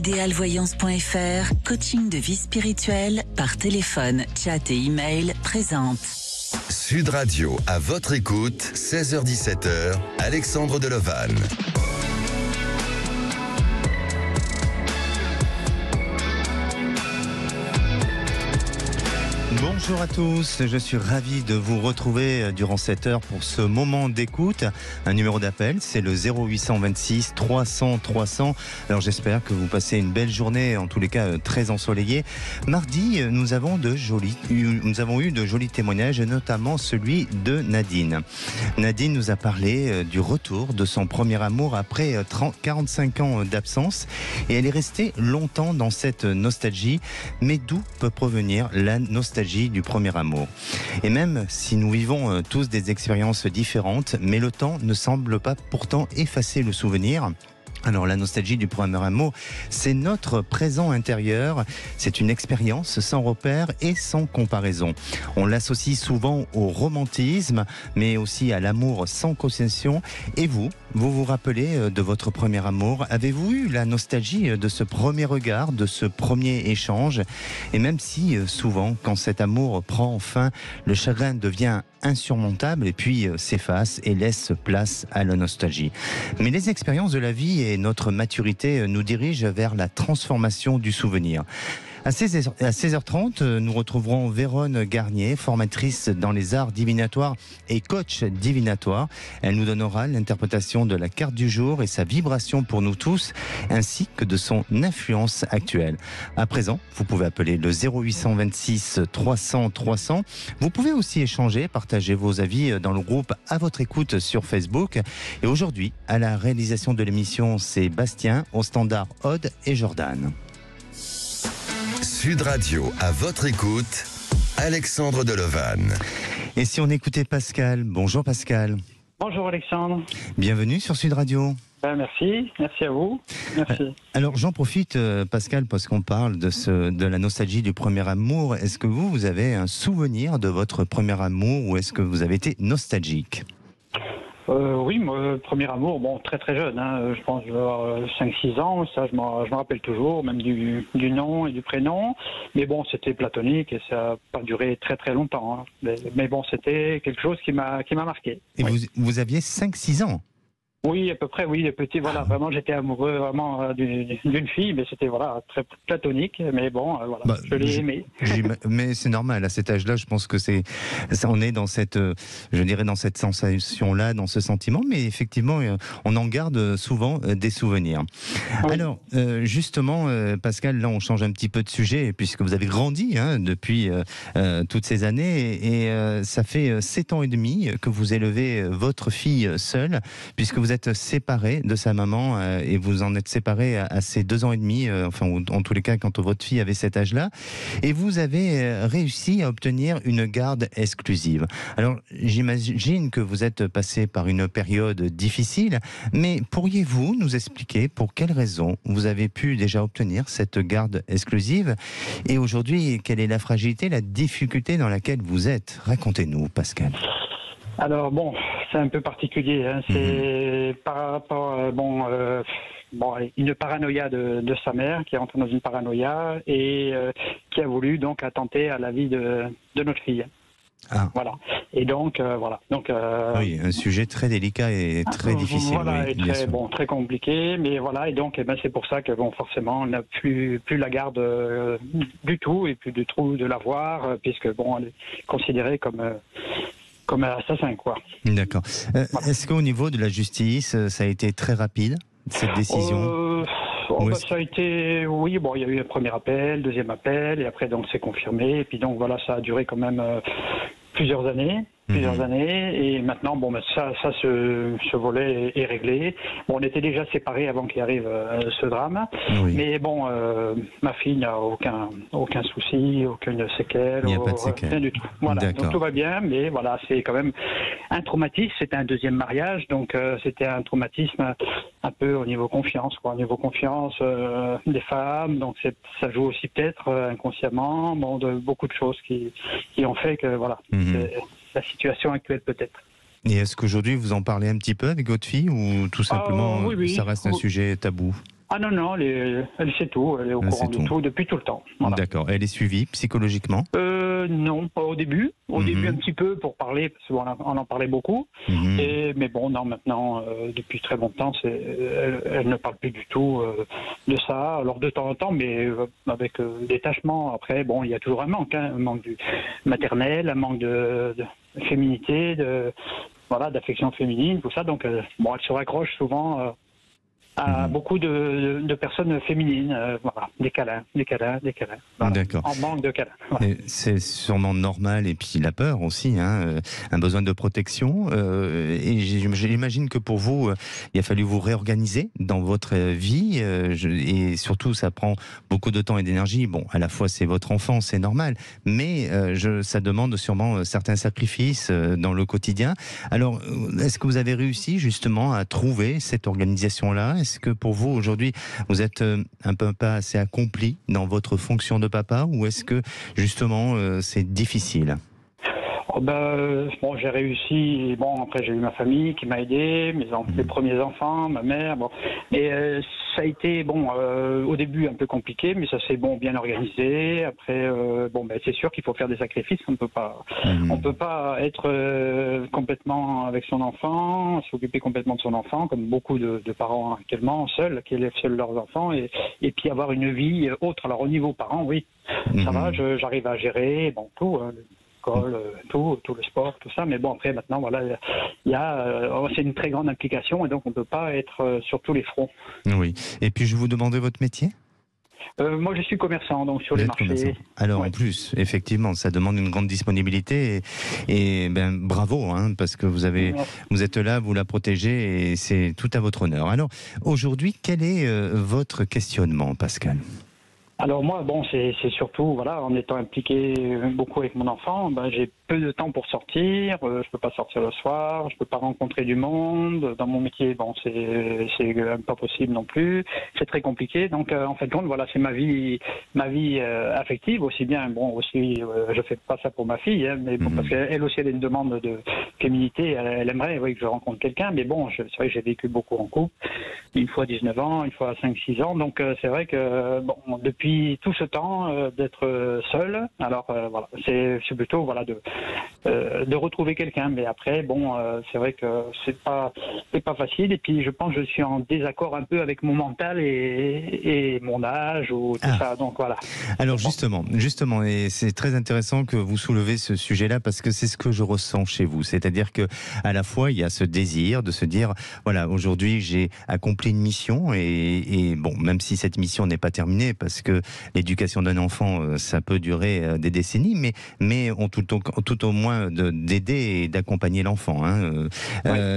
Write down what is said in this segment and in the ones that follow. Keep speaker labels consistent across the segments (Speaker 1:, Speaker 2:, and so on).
Speaker 1: Idéalvoyance.fr, coaching de vie spirituelle par téléphone, chat et email présente.
Speaker 2: Sud Radio, à votre écoute, 16h-17h, Alexandre Delevanne.
Speaker 3: Bonjour à tous, je suis ravi de vous retrouver durant cette heure pour ce moment d'écoute. Un numéro d'appel, c'est le 0826 300 300. Alors j'espère que vous passez une belle journée, en tous les cas très ensoleillée. Mardi, nous avons eu de jolis témoignages, notamment celui de Nadine. Nadine nous a parlé du retour de son premier amour après 45 ans d'absence, et elle est restée longtemps dans cette nostalgie. Mais d'où peut provenir la nostalgie du premier amour? Et même si nous vivons tous des expériences différentes, mais le temps ne semble pas pourtant effacer le souvenir. Alors la nostalgie du premier amour, c'est notre présent intérieur, c'est une expérience sans repère et sans comparaison. On l'associe souvent au romantisme, mais aussi à l'amour sans concession. Et vous vous rappelez de votre premier amour? Avez-vous eu la nostalgie de ce premier regard, de ce premier échange? Et même si souvent, quand cet amour prend fin, le chagrin devient insurmontable et puis s'efface et laisse place à la nostalgie. Mais les expériences de la vie et notre maturité nous dirigent vers la transformation du souvenir. À 16h30, nous retrouverons Vérone Garnier, formatrice dans les arts divinatoires et coach divinatoire. Elle nous donnera l'interprétation de la carte du jour et sa vibration pour nous tous, ainsi que de son influence actuelle. À présent, vous pouvez appeler le 0826 300 300. Vous pouvez aussi échanger, partager vos avis dans le groupe À votre écoute sur Facebook. Et aujourd'hui, à la réalisation de l'émission, c'est Bastien, au standard Aude et Jordan.
Speaker 2: Sud Radio, à votre écoute, Alexandre Delevanne.
Speaker 3: Et si on écoutait Pascal? Bonjour Pascal.
Speaker 4: Bonjour Alexandre.
Speaker 3: Bienvenue sur Sud Radio.
Speaker 4: Merci à vous. Merci.
Speaker 3: Alors j'en profite Pascal, parce qu'on parle de la nostalgie du premier amour. Est-ce que vous avez un souvenir de votre premier amour, ou est-ce que vous avez été nostalgique?
Speaker 4: Oui, mon premier amour, bon, très très jeune, hein, je pense que je vais avoir 5-6 ans, ça je me rappelle toujours, même du nom et du prénom, mais bon, c'était platonique et ça n'a pas duré très très longtemps, hein. Mais bon, c'était quelque chose qui m'a marqué.
Speaker 3: Et
Speaker 4: oui.
Speaker 3: Vous aviez 5-6 ans?
Speaker 4: Oui, à peu près, oui, petit, voilà, vraiment, j'étais amoureux vraiment d'une fille, mais c'était, voilà, très platonique, mais bon, voilà, je l'ai aimé.
Speaker 3: Mais c'est normal, à cet âge-là, je pense que on est dans cette, je dirais, dans cette sensation-là, dans ce sentiment, mais effectivement, on en garde souvent des souvenirs. Oui. Alors, justement, Pascal, là, on change un petit peu de sujet, puisque vous avez grandi, hein, depuis toutes ces années, et ça fait 7 ans et demi que vous élevez votre fille seule, puisque vous êtes séparé de sa maman, et vous en êtes séparé à ses 2 ans et demi, enfin en tous les cas quand votre fille avait cet âge-là, et vous avez réussi à obtenir une garde exclusive. Alors j'imagine que vous êtes passé par une période difficile, mais pourriez-vous nous expliquer pour quelles raisons vous avez pu déjà obtenir cette garde exclusive, et aujourd'hui quelle est la fragilité, la difficulté dans laquelle vous êtes? Racontez-nous Pascal.
Speaker 4: Alors bon, c'est un peu particulier, hein. C'est par rapport une paranoïa de sa mère, qui est entrée dans une paranoïa et qui a voulu donc attenter à la vie de notre fille. Ah. Voilà. Et donc voilà. Donc
Speaker 3: oui, un sujet très délicat et très difficile.
Speaker 4: Voilà,
Speaker 3: oui,
Speaker 4: et très compliqué, mais voilà. Et donc, c'est pour ça que forcément, on n'a plus la garde du tout, et plus du tout de l'avoir, puisque elle est considérée comme un assassin, quoi.
Speaker 3: D'accord. Est-ce qu'au niveau de la justice, ça a été très rapide, cette décision?
Speaker 4: Ça a été, oui, il y a eu un premier appel, deuxième appel, et après, donc, c'est confirmé. Et puis, donc, voilà, ça a duré quand même plusieurs années. Et maintenant, ce volet est réglé. Bon, on était déjà séparés avant qu'il arrive ce drame, oui. Mais bon, ma fille n'a aucun souci, aucune séquelle,
Speaker 3: il n'y a pas de séquelle.
Speaker 4: Rien du tout. Voilà, donc tout va bien, mais voilà, c'est quand même un traumatisme. C'était un deuxième mariage, donc c'était un traumatisme un peu au niveau confiance, quoi, au niveau confiance des femmes. Donc ça joue aussi peut-être inconsciemment, de beaucoup de choses qui ont fait que voilà. La situation actuelle peut-être.
Speaker 3: Et est-ce qu'aujourd'hui vous en parlez un petit peu avec votre fille, ou tout simplement
Speaker 4: oui.
Speaker 3: ça reste un sujet tabou?
Speaker 4: Ah non, non, elle sait tout, elle est au courant de tout depuis tout le temps. Voilà.
Speaker 3: D'accord. Elle est suivie psychologiquement?
Speaker 4: Non, pas au début. Au début un petit peu pour parler, parce qu'on en parlait beaucoup. Mais bon, non, maintenant, depuis très longtemps, elle ne parle plus du tout de ça. Alors de temps en temps, mais avec détachement. Après, bon, il y a toujours un manque du maternel, un manque de féminité, d'affection féminine, tout ça. Donc, bon, elle se raccroche souvent à beaucoup de personnes féminines, des câlins. Voilà.
Speaker 3: D'accord.
Speaker 4: En manque de câlins. Voilà.
Speaker 3: C'est sûrement normal, et puis la peur aussi, un besoin de protection. Et j'imagine que pour vous, il a fallu vous réorganiser dans votre vie, et surtout ça prend beaucoup de temps et d'énergie. Bon, à la fois c'est votre enfant, c'est normal, mais ça demande sûrement certains sacrifices dans le quotidien. Alors, est-ce que vous avez réussi justement à trouver cette organisation-là? Est-ce que pour vous, aujourd'hui, vous êtes un peu pas assez accompli dans votre fonction de papa, ou est-ce que, justement, c'est difficile?
Speaker 4: Bon, j'ai réussi. Bon, après j'ai eu ma famille qui m'a aidé, mes premiers enfants, ma mère. Bon, et ça a été au début un peu compliqué, mais ça s'est bien organisé. Après, c'est sûr qu'il faut faire des sacrifices. On peut pas être complètement avec son enfant, s'occuper complètement de son enfant, comme beaucoup de parents actuellement seuls, qui élèvent seuls leurs enfants, et puis avoir une vie autre. Alors au niveau parents, oui, ça va, j'arrive à gérer tout. Tout le sport, tout ça, mais bon, après maintenant, voilà, c'est une très grande implication, et donc on ne peut pas être sur tous les fronts.
Speaker 3: Oui, et puis je vous demandais votre métier?
Speaker 4: Moi je suis commerçant, donc sur les marchés.
Speaker 3: Commerçant. Alors en plus, effectivement, ça demande une grande disponibilité, et bravo, parce que vous êtes là, vous la protégez, et c'est tout à votre honneur. Alors aujourd'hui, quel est votre questionnement, Pascal?
Speaker 4: Alors moi, c'est surtout, en étant impliqué beaucoup avec mon enfant, j'ai peu de temps pour sortir, je peux pas sortir le soir, je peux pas rencontrer du monde. Dans mon métier, c'est pas possible non plus, c'est très compliqué. Donc en fait, c'est ma vie affective aussi bien. Je fais pas ça pour ma fille, mais parce qu'elle aussi elle a une demande de féminité, elle aimerait que je rencontre quelqu'un, mais c'est vrai que j'ai vécu beaucoup en couple, une fois à 19 ans, une fois à 5-6 ans, donc c'est vrai que depuis tout ce temps d'être seul, alors c'est plutôt de retrouver quelqu'un, mais après c'est vrai que c'est pas facile, et puis je pense que je suis en désaccord un peu avec mon mental et mon âge ou tout ça, donc voilà.
Speaker 3: Alors justement, et c'est très intéressant que vous soulevez ce sujet-là, parce que c'est ce que je ressens chez vous, c'est-à-dire que à la fois il y a ce désir de se dire aujourd'hui j'ai accompli une mission, et même si cette mission n'est pas terminée, parce que l'éducation d'un enfant ça peut durer des décennies, mais tout au moins d'aider et d'accompagner l'enfant,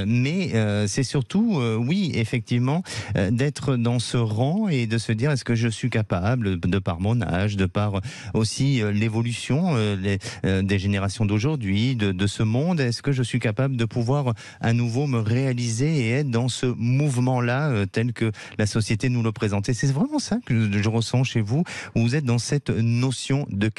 Speaker 3: mais c'est surtout oui, effectivement, d'être dans ce rang et de se dire, est-ce que je suis capable, de par mon âge, de par aussi l'évolution des générations d'aujourd'hui, de ce monde, est-ce que je suis capable de pouvoir à nouveau me réaliser et être dans ce mouvement-là tel que la société nous le présentait? C'est vraiment ça que je ressens chez vous, où vous êtes dans cette notion de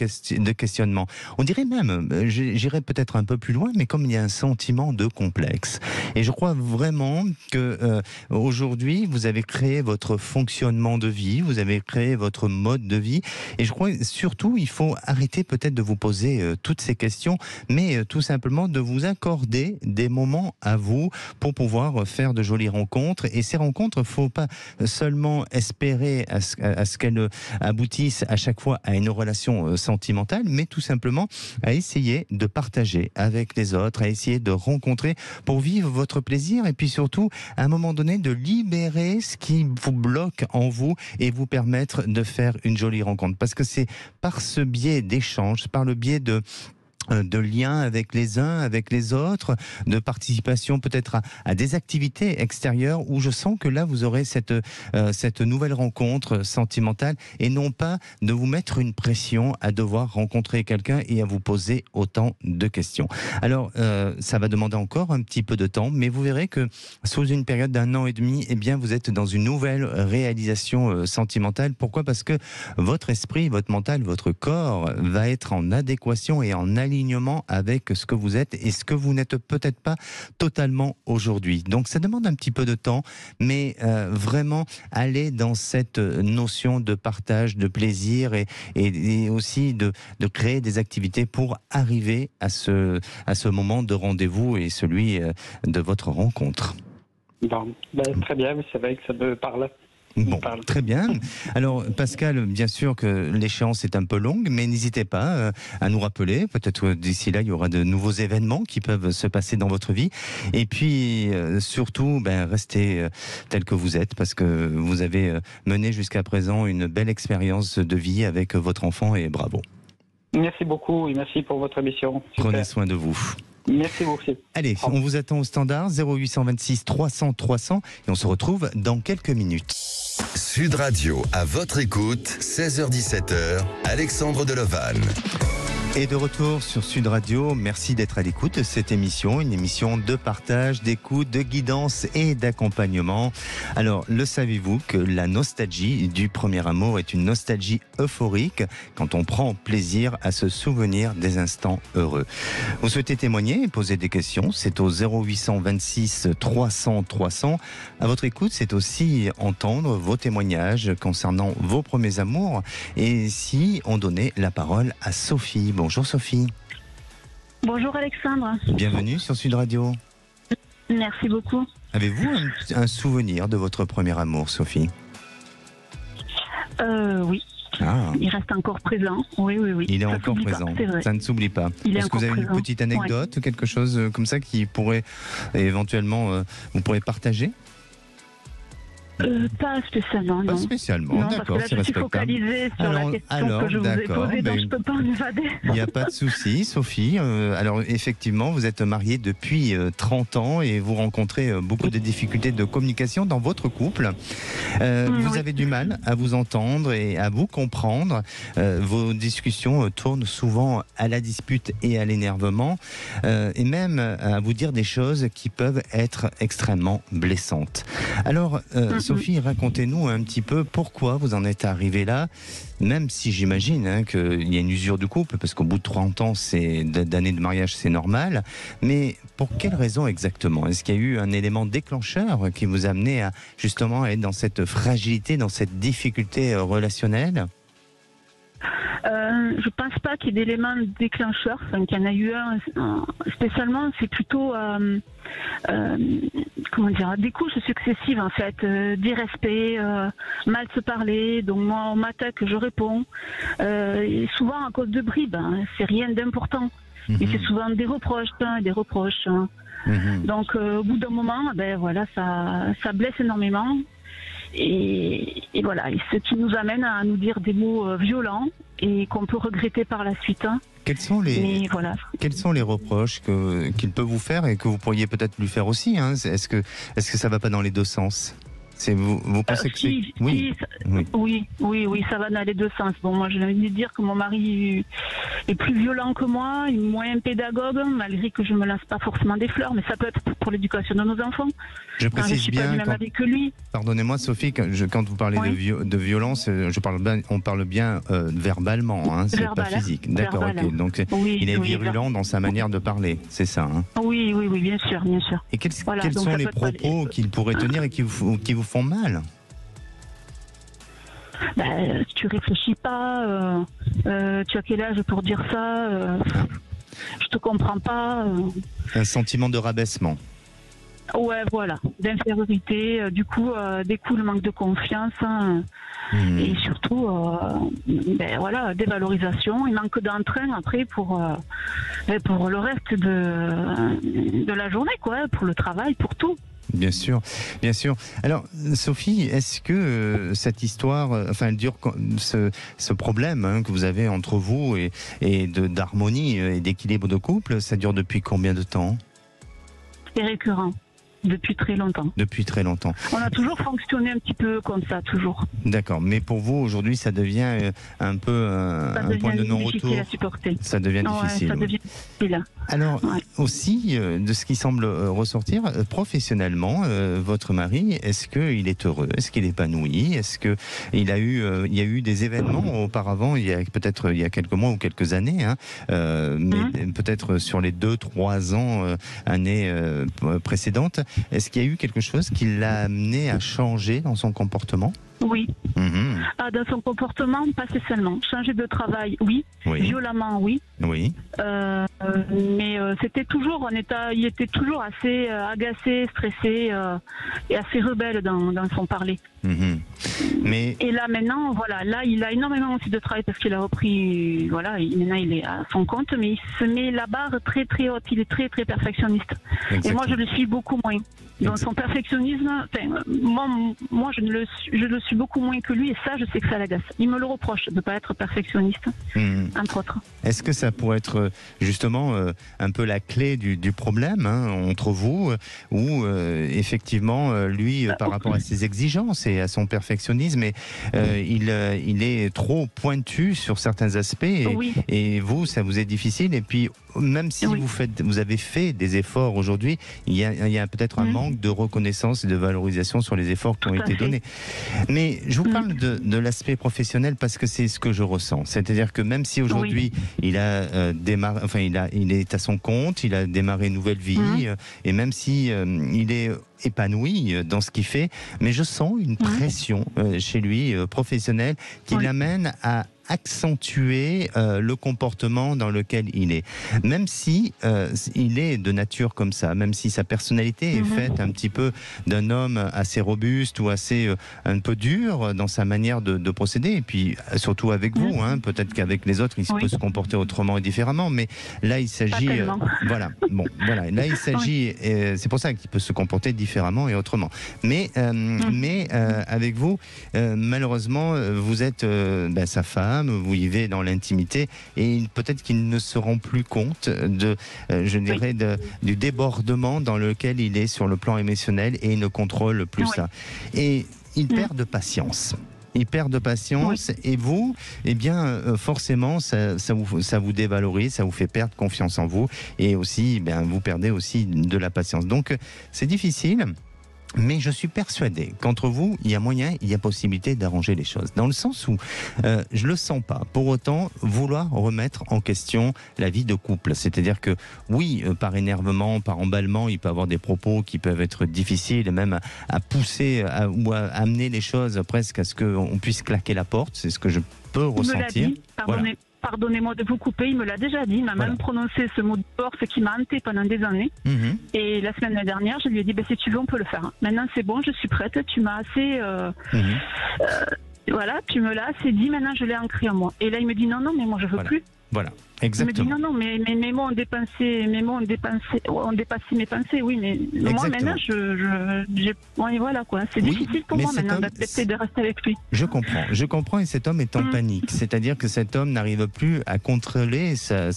Speaker 3: questionnement. On dirait même, j'irais peut-être un peu plus loin, mais comme il y a un sentiment de complexe. Et je crois vraiment que aujourd'hui, vous avez créé votre fonctionnement de vie, vous avez créé votre mode de vie, et je crois surtout, il faut arrêter peut-être de vous poser toutes ces questions, mais tout simplement de vous accorder des moments à vous pour pouvoir faire de jolies rencontres. Et ces rencontres, il ne faut pas seulement espérer à ce qu'elles aboutissent à chaque fois à une relation sentimentale, mais tout simplement à essayer de partager avec les autres, à essayer de rencontrer pour vivre votre plaisir, et puis surtout à un moment donné de libérer ce qui vous bloque en vous et vous permettre de faire une jolie rencontre, parce que c'est par ce biais d'échange, par le biais de liens avec les uns, avec les autres, de participation peut-être à des activités extérieures, où je sens que là vous aurez cette nouvelle rencontre sentimentale, et non pas de vous mettre une pression à devoir rencontrer quelqu'un et à vous poser autant de questions. Alors ça va demander encore un petit peu de temps, mais vous verrez que sous une période d'1 an et demi, vous êtes dans une nouvelle réalisation sentimentale. Pourquoi ? Parce que votre esprit, votre mental, votre corps va être en adéquation et en alignement alignement avec ce que vous êtes et ce que vous n'êtes peut-être pas totalement aujourd'hui. Donc ça demande un petit peu de temps, mais vraiment aller dans cette notion de partage, de plaisir et aussi de créer des activités pour arriver à ce moment de rendez-vous et celui de votre rencontre.
Speaker 4: Bon, très bien, c'est vrai que ça me parle.
Speaker 3: Bon, très bien. Alors Pascal, bien sûr que l'échéance est un peu longue, mais n'hésitez pas à nous rappeler. Peut-être d'ici là, il y aura de nouveaux événements qui peuvent se passer dans votre vie. Et puis surtout, restez tel que vous êtes, parce que vous avez mené jusqu'à présent une belle expérience de vie avec votre enfant et bravo.
Speaker 4: Merci beaucoup et merci pour votre émission. Super.
Speaker 3: Prenez soin de vous.
Speaker 4: Merci beaucoup.
Speaker 3: Allez, on vous attend au standard 0826 300 300 et on se retrouve dans quelques minutes.
Speaker 2: Sud Radio, à votre écoute, 16h-17h, Alexandre Delovan.
Speaker 3: Et de retour sur Sud Radio, merci d'être à l'écoute de cette émission, une émission de partage, d'écoute, de guidance et d'accompagnement. Alors, le savez-vous que la nostalgie du premier amour est une nostalgie euphorique quand on prend plaisir à se souvenir des instants heureux. Vous souhaitez témoigner et poser des questions, c'est au 0826 300 300. À votre écoute, c'est aussi entendre vos témoignages concernant vos premiers amours et si on donnait la parole à Sophie. Bonjour Sophie.
Speaker 5: Bonjour Alexandre.
Speaker 3: Bienvenue sur Sud Radio.
Speaker 5: Merci beaucoup.
Speaker 3: Avez-vous un souvenir de votre premier amour, Sophie ?
Speaker 5: Oui.
Speaker 3: Ah.
Speaker 5: Il reste encore présent. Oui.
Speaker 3: Il est
Speaker 5: ça
Speaker 3: encore présent.
Speaker 5: Pas, c'est vrai.
Speaker 3: Ça ne s'oublie pas. Est-ce que vous avez une petite anecdote, quelque chose comme ça qui pourrait éventuellement vous pourrez partager ?
Speaker 5: Pas spécialement, non.
Speaker 3: Pas spécialement,
Speaker 5: non,
Speaker 3: d'accord,
Speaker 5: parce que là, je suis focalisée sur la question que je vous ai posée, donc je ne peux pas m'évader.
Speaker 3: Il n'y a pas de souci, Sophie. Alors effectivement, vous êtes mariée depuis 30 ans et vous rencontrez beaucoup de difficultés de communication dans votre couple. Vous avez du mal à vous entendre et à vous comprendre. Vos discussions tournent souvent à la dispute et à l'énervement et même à vous dire des choses qui peuvent être extrêmement blessantes. Alors, Sophie, racontez-nous un petit peu pourquoi vous en êtes arrivée là, même si j'imagine qu'il y a une usure du couple, parce qu'au bout de 30 ans d'années de mariage, c'est normal, mais pour quelle raison exactement ? Est-ce qu'il y a eu un élément déclencheur qui vous a amené à justement être dans cette fragilité, dans cette difficulté relationnelle ?
Speaker 5: Je pense pas qu'il y ait d'éléments déclencheurs, enfin, qu'il y en a eu un spécialement, c'est plutôt des couches successives en fait, d'irrespect, mal se parler, donc moi on m'attaque, je réponds, et souvent à cause de bribes, c'est rien d'important, et c'est souvent des reproches. Donc au bout d'un moment, ça blesse énormément. Et voilà, et ce qui nous amène à nous dire des mots violents et qu'on peut regretter par la suite.
Speaker 3: Quels sont les reproches qu'il peut vous faire et que vous pourriez peut-être lui faire aussi Est-ce que ça va pas dans les deux sens ? Vous pensez que c'est... Oui, ça va dans les deux sens. Bon, moi, j'ai envie de dire que mon mari est plus violent que moi, il est moins pédagogue, malgré que je ne me lance pas forcément des fleurs, mais ça peut être pour l'éducation de nos enfants. Je précise suis bien, pas du même avis que lui. Pardonnez-moi, Sophie, quand vous parlez de violence, on parle bien verbalement, c'est pas physique. D'accord, ok. Donc, il est virulent dans sa manière de parler, c'est ça Oui, bien sûr. Et quels sont les propos qu'il pourrait tenir et qui vous font mal ? Tu réfléchis pas, tu as quel âge pour dire ça, je te comprends pas. Un sentiment de rabaissement. Ouais, voilà, d'infériorité, du coup découle le manque de confiance et surtout dévalorisation, il manque d'entrain après pour le reste de la journée, pour le travail, pour tout. Bien sûr. Alors, Sophie, est-ce que cette histoire, elle dure, ce problème que vous avez entre vous et d'harmonie et d'équilibre de couple, ça dure depuis combien de temps ? C'est récurrent.
Speaker 5: depuis très longtemps.
Speaker 3: Depuis très longtemps.
Speaker 5: On a toujours fonctionné un petit peu comme ça, toujours.
Speaker 3: D'accord, mais pour vous, aujourd'hui, ça devient un peu un point de non-retour.
Speaker 5: Difficile à supporter.
Speaker 3: Ça devient difficile.
Speaker 5: Ça devient difficile.
Speaker 3: Alors, aussi, de ce qui semble ressortir, professionnellement, votre mari, est-ce qu'il est heureux? Est-ce qu'il est épanoui? Est-ce qu'il a il y a eu des événements auparavant, peut-être il y a quelques mois ou quelques années, hein, mais peut-être sur les 2-3 ans, années précédentes, est-ce qu'il y a eu quelque chose qui l'a amené à changer dans son comportement?
Speaker 5: Oui. Dans son comportement, pas spécialement. Changer de travail, oui. Violemment, oui.
Speaker 3: Oui.
Speaker 5: Mais c'était toujours, il était toujours assez agacé, stressé et assez rebelle dans son parler.
Speaker 3: Mais...
Speaker 5: Et là maintenant, voilà, là il a énormément aussi de travail parce qu'il a repris, voilà, maintenant il est à son compte, mais il se met la barre très très haute, il est très très perfectionniste. Exactement. Et moi je le suis beaucoup moins. Dans son perfectionnisme, moi je le suis beaucoup moins que lui et ça je sais que ça l'agace. Il me le reproche de ne pas être perfectionniste, entre autres.
Speaker 3: Est-ce que ça pourrait être justement un peu la clé du problème entre vous, où effectivement lui par rapport à ses exigences et à son perfectionnisme, il est trop pointu sur certains aspects et vous, ça vous est difficile, et puis même si vous avez fait des efforts aujourd'hui, il y a peut-être un manque de reconnaissance et de valorisation sur les efforts qui ont été donnés. Mais je vous parle de l'aspect professionnel parce que c'est ce que je ressens. C'est-à-dire que même si aujourd'hui il a démarré, enfin il est à son compte, il a démarré une nouvelle vie, et même si il est épanoui dans ce qu'il fait, mais je sens une pression chez lui professionnelle qui l'amène à accentuer le comportement dans lequel il est. Même si il est de nature comme ça, même si sa personnalité est faite un petit peu d'un homme assez robuste ou assez un peu dur dans sa manière de procéder, et puis surtout avec vous, peut-être qu'avec les autres il peut se comporter autrement et différemment, mais là il s'agit là il s'agit c'est pour ça qu'il peut se comporter différemment et autrement. Mais avec vous, malheureusement, vous êtes sa femme, vous vivez dans l'intimité, et peut-être qu'ils ne se rend plus compte du débordement dans lequel il est sur le plan émotionnel, et il ne contrôle plus ça. Et il perd de patience. Il perd de patience, et vous, eh bien, forcément, ça vous dévalorise, ça vous fait perdre confiance en vous, et aussi, vous perdez aussi de la patience. Donc, c'est difficile. Mais je suis persuadé qu'entre vous, il y a moyen, il y a possibilité d'arranger les choses. Dans le sens où je le sens pas, pour autant, vouloir remettre en question la vie de couple. C'est-à-dire que, oui, par énervement, par emballement, il peut y avoir des propos qui peuvent être difficiles, même à pousser ou à amener les choses presque à ce qu'on puisse claquer la porte. C'est ce que je peux ressentir.
Speaker 5: Pardonnez-moi de vous couper, il me l'a déjà dit, il m'a même prononcé ce mot de divorce qui m'a hanté pendant des années. Et la semaine dernière, je lui ai dit, si tu veux, on peut le faire. Maintenant, c'est bon, je suis prête, tu m'as assez... voilà, tu me l'as assez dit, maintenant je l'ai ancré en moi. Et là, il me dit, non, mais moi je veux plus.
Speaker 3: Voilà. Exactement.
Speaker 5: Il me dit mais mes mots ont dépassé mes pensées, oui, mais moi maintenant voilà quoi, c'est difficile pour moi maintenant d'accepter de rester avec lui.
Speaker 3: Je comprends, et cet homme est en panique, c'est-à-dire que cet homme n'arrive plus à contrôler sa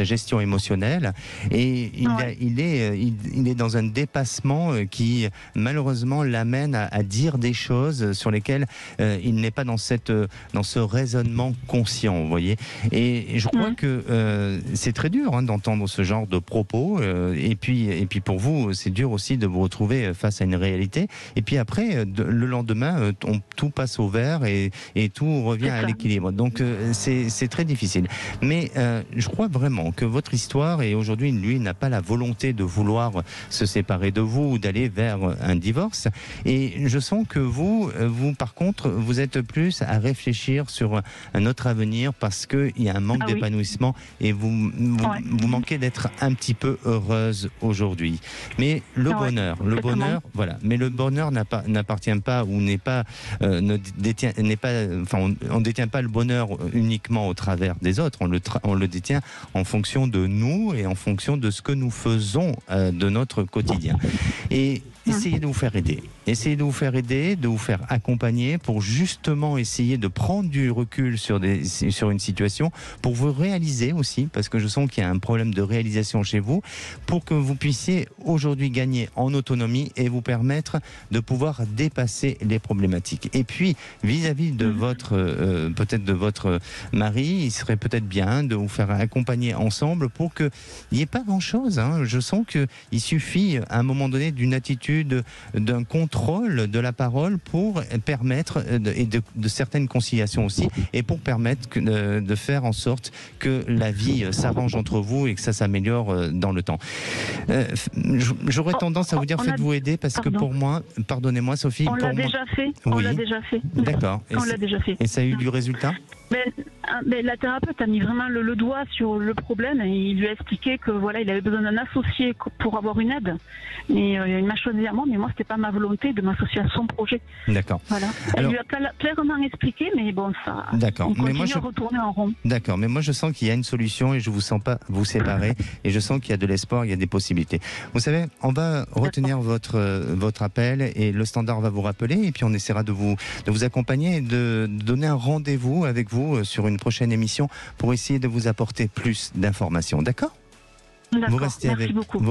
Speaker 3: gestion émotionnelle, et il est dans un dépassement qui malheureusement l'amène à dire des choses sur lesquelles il n'est pas dans ce raisonnement conscient, vous voyez. Et je crois que c'est très dur d'entendre ce genre de propos, et puis pour vous, c'est dur aussi de vous retrouver face à une réalité. Et puis après, le lendemain, tout passe au vert et tout revient à l'équilibre. Donc c'est très difficile. Mais je crois vraiment que votre histoire, et aujourd'hui, lui, n'a pas la volonté de vouloir se séparer de vous ou d'aller vers un divorce. Et je sens que vous, par contre, vous êtes plus à réfléchir sur un autre avenir, parce qu'il y a un manque d'épanouissement, et vous manquez d'être un petit peu heureuse aujourd'hui. Mais le bonheur, mais le bonheur n'appartient pas, ou on détient pas le bonheur uniquement au travers des autres. On le détient en fonction de nous et en fonction de ce que nous faisons de notre quotidien. Et essayez de vous faire aider. Essayez de vous faire aider, de vous faire accompagner pour justement essayer de prendre du recul sur une situation, pour vous réaliser aussi, parce que je sens qu'il y a un problème de réalisation chez vous, pour que vous puissiez aujourd'hui gagner en autonomie et vous permettre de pouvoir dépasser les problématiques. Et puis, vis-à-vis de peut-être de votre mari, il serait peut-être bien de vous faire accompagner ensemble pour qu'il n'y ait pas grand-chose. Je sens qu'il suffit à un moment donné d'une attitude, d'un contrôle de la parole pour permettre, et de certaines conciliations aussi, et pour permettre de faire en sorte que la vie s'arrange entre vous et que ça s'améliore dans le temps. J'aurais tendance à vous dire faites-vous aider, parce que pour moi, pardonnez-moi Sophie,
Speaker 5: on l'a déjà fait.
Speaker 3: Oui.
Speaker 5: On l'a déjà fait.
Speaker 3: D'accord.
Speaker 5: On l'a déjà fait.
Speaker 3: Et ça a eu du résultat?
Speaker 5: Mais la thérapeute a mis vraiment le doigt sur le problème et il lui a expliqué que voilà, il avait besoin d'un associé pour avoir une aide. Mais il m'a choisi à moi, mais moi c'était pas ma volonté de m'associer à son projet.
Speaker 3: D'accord.
Speaker 5: Voilà. Elle lui a clairement expliqué, mais bon, ça.
Speaker 3: D'accord.
Speaker 5: On continue à retourner en rond.
Speaker 3: D'accord. Mais moi je sens qu'il y a une solution et je vous sens pas vous séparer et je sens qu'il y a de l'espoir, il y a des possibilités. Vous savez, on va retenir votre appel et le standard va vous rappeler et puis on essaiera de vous accompagner et de donner un rendez-vous avec vous sur une prochaine émission pour essayer de vous apporter plus d'informations. D'accord ? Vous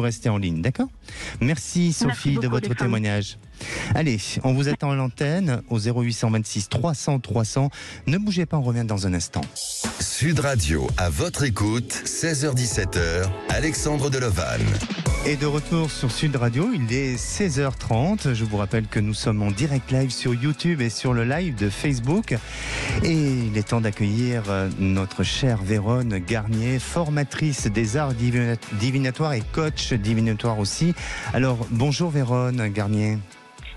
Speaker 3: restez en ligne, d'accord ? Merci Sophie de votre témoignage. Allez, on vous attend à l'antenne au 0826 300 300. Ne bougez pas, on revient dans un instant.
Speaker 2: Sud Radio, à votre écoute, 16h-17h, Alexandre Delevanne.
Speaker 3: Et de retour sur Sud Radio, il est 16h30. Je vous rappelle que nous sommes en direct live sur YouTube et sur le live de Facebook. Et il est temps d'accueillir notre chère Vérone Garnier, formatrice des arts divinatoires et coach divinatoire aussi. Alors, bonjour Vérone Garnier.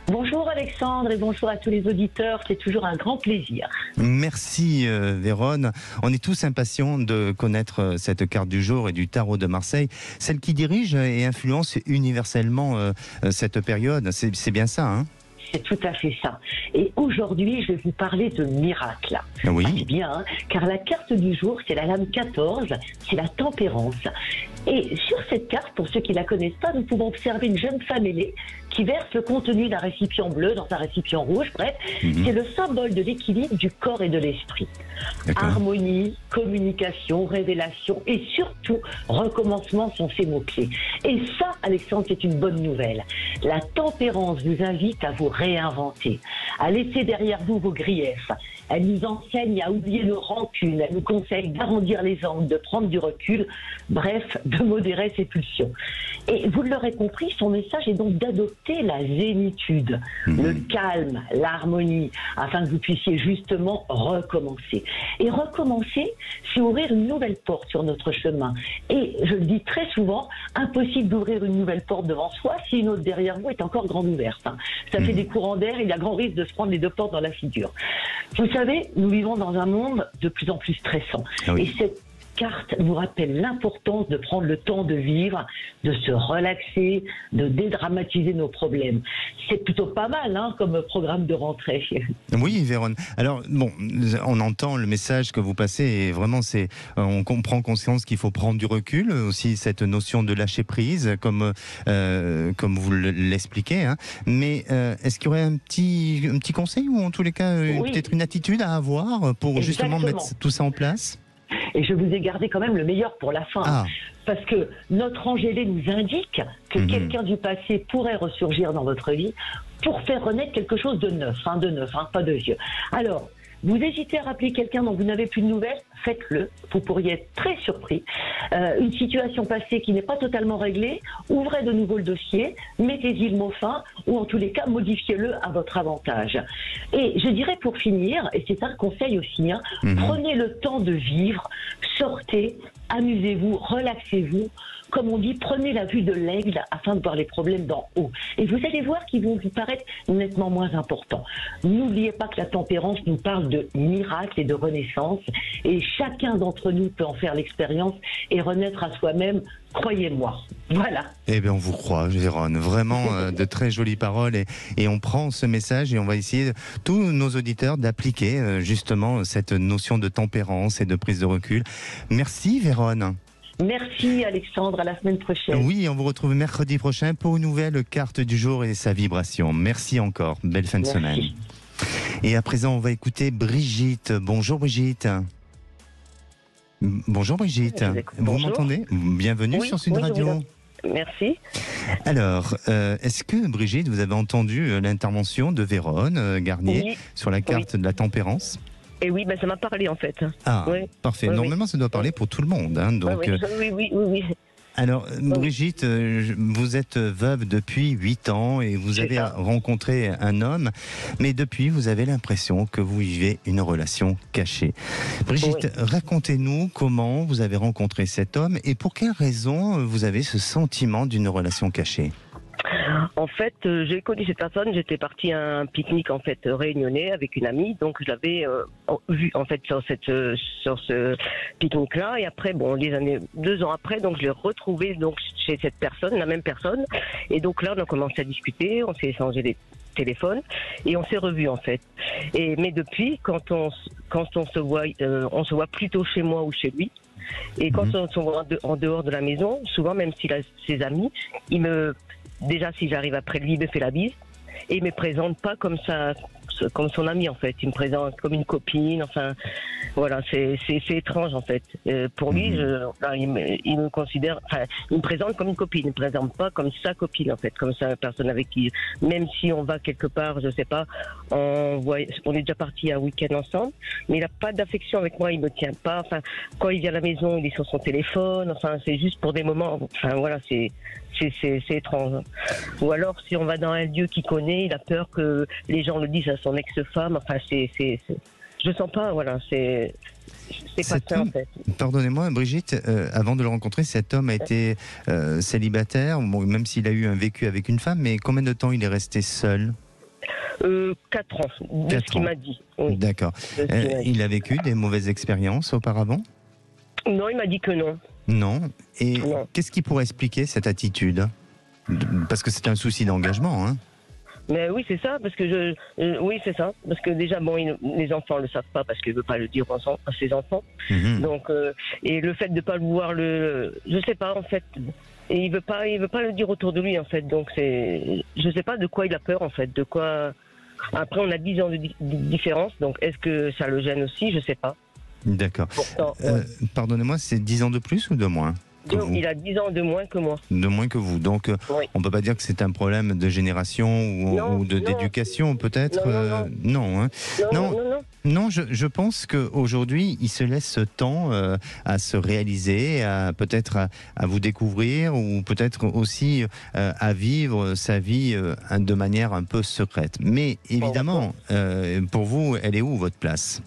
Speaker 6: Bonjour Alexandre et bonjour à tous les auditeurs, c'est toujours un grand plaisir.
Speaker 3: Merci Vérone. On est tous impatients de connaître cette carte du jour et du tarot de Marseille, celle qui dirige et influence universellement cette période. C'est bien ça, hein ?
Speaker 6: C'est tout à fait ça. Et aujourd'hui, je vais vous parler de miracle.
Speaker 3: Oui.
Speaker 6: C'est bien, hein, car la carte du jour, c'est la lame 14, c'est la tempérance. Et sur cette carte, pour ceux qui ne la connaissent pas, nous pouvons observer une jeune femme ailée qui verse le contenu d'un récipient bleu dans un récipient rouge. Bref, c'est le symbole de l'équilibre du corps et de l'esprit. Harmonie, communication, révélation et surtout recommencement sont ces mots-clés. Et ça, Alexandre, c'est une bonne nouvelle. La tempérance vous invite à vous réinventer, à laisser derrière vous vos griefs. Elle nous enseigne à oublier nos rancunes, elle nous conseille d'arrondir les angles, de prendre du recul, bref, de modérer ses pulsions. Et vous l'aurez compris, son message est donc d'adopter la zénitude, le calme, l'harmonie, afin que vous puissiez justement recommencer. Et recommencer, c'est ouvrir une nouvelle porte sur notre chemin. Et je le dis très souvent, impossible d'ouvrir une nouvelle porte devant soi si une autre derrière vous est encore grande ouverte. Ça fait des courants d'air, il y a grand risque de se prendre les deux portes dans la figure. Vous savez, nous vivons dans un monde de plus en plus stressant. Et cette carte nous rappelle l'importance de prendre le temps de vivre, de se relaxer, de dédramatiser nos problèmes. C'est plutôt pas mal comme programme de rentrée.
Speaker 3: Oui, Vérone. Alors, bon, on entend le message que vous passez et vraiment, on comprend conscience qu'il faut prendre du recul, aussi cette notion de lâcher prise, comme vous l'expliquez. Mais est-ce qu'il y aurait un petit conseil ou en tous les cas, peut-être une attitude à avoir pour justement mettre tout ça en place ?
Speaker 6: Et je vous ai gardé quand même le meilleur pour la fin. Parce que notre Angélé nous indique que quelqu'un du passé pourrait ressurgir dans votre vie pour faire renaître quelque chose de neuf, pas de vieux. Alors, vous hésitez à rappeler quelqu'un dont vous n'avez plus de nouvelles, faites-le. Vous pourriez être très surpris. Une situation passée qui n'est pas totalement réglée, ouvrez de nouveau le dossier, mettez-y le mot fin, ou en tous les cas, modifiez-le à votre avantage. Et je dirais pour finir, et c'est un conseil aussi, prenez le temps de vivre, sortez, amusez-vous, relaxez-vous. Comme on dit, prenez la vue de l'aigle afin de voir les problèmes d'en haut. Et vous allez voir qu'ils vont vous paraître nettement moins importants. N'oubliez pas que la tempérance nous parle de miracle et de renaissance. Et chacun d'entre nous peut en faire l'expérience et renaître à soi-même, croyez-moi. Voilà.
Speaker 3: Eh bien, on vous croit, Vérone. Vraiment, de très jolies paroles. Et on prend ce message et on va essayer, tous nos auditeurs, d'appliquer justement cette notion de tempérance et de prise de recul. Merci, Vérone.
Speaker 6: Merci Alexandre, à la semaine prochaine.
Speaker 3: Oui, on vous retrouve mercredi prochain pour une nouvelle carte du jour et sa vibration. Merci encore, belle fin de semaine. Et à présent, on va écouter Brigitte. Bonjour Brigitte. Bonjour Brigitte. Vous m'entendez? Bienvenue sur Sud Radio.
Speaker 7: Merci.
Speaker 3: Alors, est-ce que Brigitte, vous avez entendu l'intervention de Vérone Garnier sur la carte de la tempérance?
Speaker 7: Et oui, ça m'a parlé en fait.
Speaker 3: Ah, parfait. Normalement, ça doit parler pour tout le monde. Hein, donc,
Speaker 7: oui.
Speaker 3: Alors, Brigitte, vous êtes veuve depuis 8 ans et vous avez rencontré un homme, mais depuis, vous avez l'impression que vous vivez une relation cachée. Brigitte, racontez-nous comment vous avez rencontré cet homme et pour quelles raisons vous avez ce sentiment d'une relation cachée.
Speaker 7: En fait, j'ai connu cette personne, j'étais partie à un pique-nique en fait réunionnais avec une amie, donc je l'avais vu en fait sur ce pique-nique-là, et après, 2 ans après, donc je l'ai retrouvé donc chez cette personne, la même personne, et donc là on a commencé à discuter, on s'est échangé des téléphones et on s'est revus en fait. Mais depuis, quand on se voit plutôt chez moi ou chez lui. Et quand on se voit en dehors de la maison, souvent même s'il a ses amis, déjà, si j'arrive après lui, il me fait la bise et il me présente pas comme comme son ami en fait. Il me présente comme une copine. Enfin, voilà, c'est étrange en fait. Pour lui, il me considère, il me présente comme une copine. Il me présente pas comme sa copine en fait, comme sa personne avec qui, même si on va quelque part, je sais pas, on est déjà parti un week-end ensemble, mais il a pas d'affection avec moi. Il me tient pas. Enfin, quand il vient à la maison, il est sur son téléphone. Enfin, c'est juste pour des moments. Enfin, voilà, c'est étrange. Ou alors, si on va dans un lieu qu'il connaît, il a peur que les gens le disent à son ex-femme. Enfin, je sens pas, voilà, c'est pas ça en fait.
Speaker 3: Pardonnez-moi, Brigitte, avant de le rencontrer, cet homme a été célibataire, même s'il a eu un vécu avec une femme, mais combien de temps il est resté seul?
Speaker 7: 4 ans, de ce qu'il m'a dit. Oui.
Speaker 3: D'accord. Il a vécu des mauvaises expériences auparavant?
Speaker 7: Non, il m'a dit que non.
Speaker 3: Non. Et qu'est-ce qui pourrait expliquer cette attitude? Parce que c'est un souci d'engagement, hein?
Speaker 7: Mais oui, c'est ça, parce que oui, c'est ça, parce que déjà, les enfants le savent pas parce qu'il veut pas le dire à ses enfants. Donc, et le fait de pas le voir je sais pas en fait, et il veut pas le dire autour de lui en fait. Donc je sais pas de quoi il a peur en fait, de quoi. Après, on a 10 ans de différence, donc est-ce que ça le gêne aussi? Je sais pas.
Speaker 3: D'accord. Pardonnez-moi, c'est 10 ans de plus ou de moins?
Speaker 7: Il a 10 ans de moins que moi.
Speaker 3: De moins que vous. Donc, on ne peut pas dire que c'est un problème de génération ou d'éducation, peut-être. Non. Non, je pense qu'aujourd'hui, il se laisse ce temps à se réaliser, peut-être à vous découvrir, ou peut-être aussi à vivre sa vie de manière un peu secrète. Mais évidemment, pour vous, elle est où votre place ?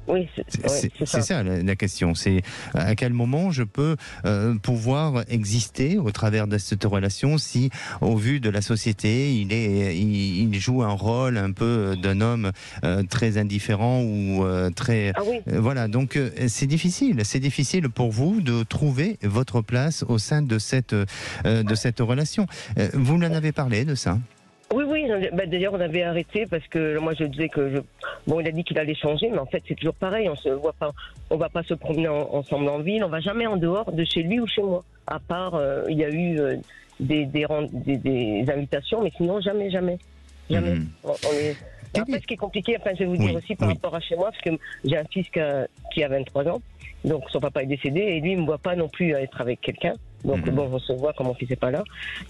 Speaker 7: Oui, c'est ça
Speaker 3: la question. C'est à quel moment je peux pouvoir exister au travers de cette relation si, au vu de la société, il joue un rôle un peu d'un homme très indifférent ou très... voilà, donc c'est difficile pour vous de trouver votre place au sein de cette relation. Vous en avez parlé de ça?
Speaker 7: Oui, d'ailleurs on avait arrêté parce que moi je disais que il a dit qu'il allait changer, mais en fait c'est toujours pareil, on va pas se promener ensemble en ville, on va jamais en dehors de chez lui ou chez moi, à part il y a eu des invitations, mais sinon jamais. Après, ce qui est compliqué, je vais vous dire aussi par rapport à chez moi, parce que j'ai un fils qui a 23 ans, donc son papa est décédé, et lui, il ne me voit pas non plus être avec quelqu'un. Donc on se voit quand mon fils n'est pas là.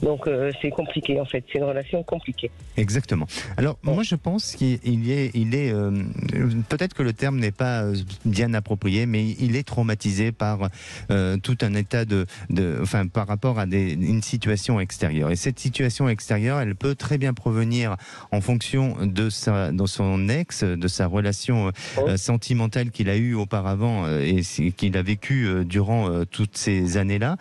Speaker 7: Donc c'est compliqué en fait, c'est une relation compliquée.
Speaker 3: Exactement. Alors moi je pense qu'il est peut-être que le terme n'est pas bien approprié, mais il est traumatisé par tout un état par rapport à une situation extérieure. Et cette situation extérieure, elle peut très bien provenir en fonction de son ex, de sa relation sentimentale qu'il a eue auparavant et qu'il a vécu durant toutes ces années-là.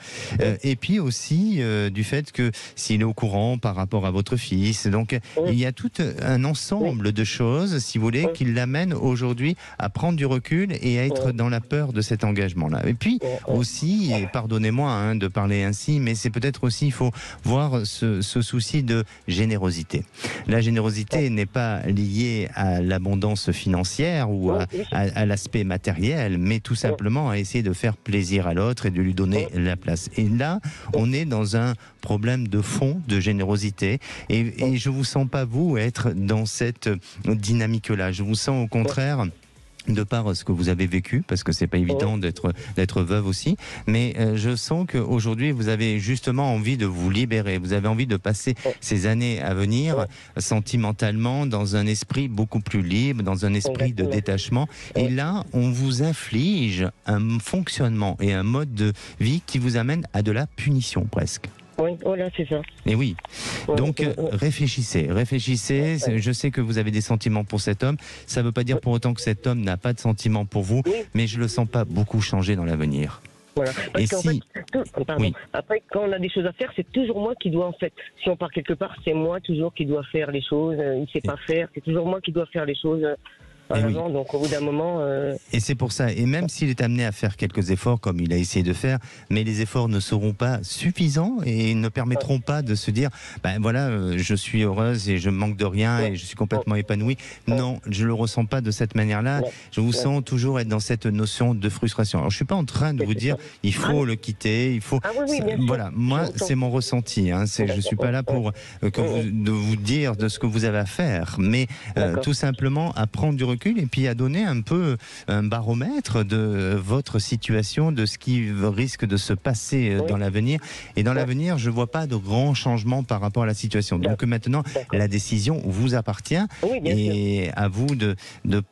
Speaker 3: Et puis aussi du fait que s'il est au courant par rapport à votre fils. Donc il y a tout un ensemble de choses, si vous voulez, qui l'amènent aujourd'hui à prendre du recul et à être dans la peur de cet engagement-là. Et puis aussi, et pardonnez-moi de parler ainsi, mais c'est peut-être aussi, il faut voir ce souci de générosité. La générosité n'est pas liée à l'abondance financière ou à l'aspect matériel, mais tout simplement à essayer de faire plaisir à l'autre et de lui donner la place. Et là, on est dans un problème de fond, de générosité, et je vous sens pas, vous, être dans cette dynamique-là. Je vous sens au contraire, de par ce que vous avez vécu, parce que c'est pas évident d'être veuve aussi, mais je sens qu'aujourd'hui vous avez justement envie de vous libérer, vous avez envie de passer ces années à venir sentimentalement dans un esprit beaucoup plus libre, dans un esprit de détachement, et là on vous inflige un fonctionnement et un mode de vie qui vous amène à de la punition presque.
Speaker 7: Oui, voilà, c'est ça.
Speaker 3: Et oui. Donc, réfléchissez. Je sais que vous avez des sentiments pour cet homme. Ça ne veut pas dire pour autant que cet homme n'a pas de sentiments pour vous, mais je ne le sens pas beaucoup changer dans l'avenir.
Speaker 7: Voilà. Parce qu'en fait, après, quand on a des choses à faire, c'est toujours moi qui dois, en fait, si on part quelque part, c'est moi toujours qui dois faire les choses. Il ne sait pas faire, c'est toujours moi qui dois faire les choses. Donc au bout d'un moment...
Speaker 3: Et c'est pour ça, et même s'il est amené à faire quelques efforts comme il a essayé de faire, mais les efforts ne seront pas suffisants et ne permettront pas de se dire je suis heureuse et je manque de rien et je suis complètement épanouie. Non, je le ressens pas de cette manière-là. Je vous sens toujours être dans cette notion de frustration. Alors je suis pas en train de vous dire il faut le quitter, il faut... Voilà, moi c'est mon ressenti, je suis pas là pour de vous dire de ce que vous avez à faire, mais tout simplement à prendre du recul et puis à donner un peu un baromètre de votre situation, de ce qui risque de se passer dans l'avenir. Et dans l'avenir, je ne vois pas de grands changements par rapport à la situation. Donc maintenant, la décision vous appartient et à vous de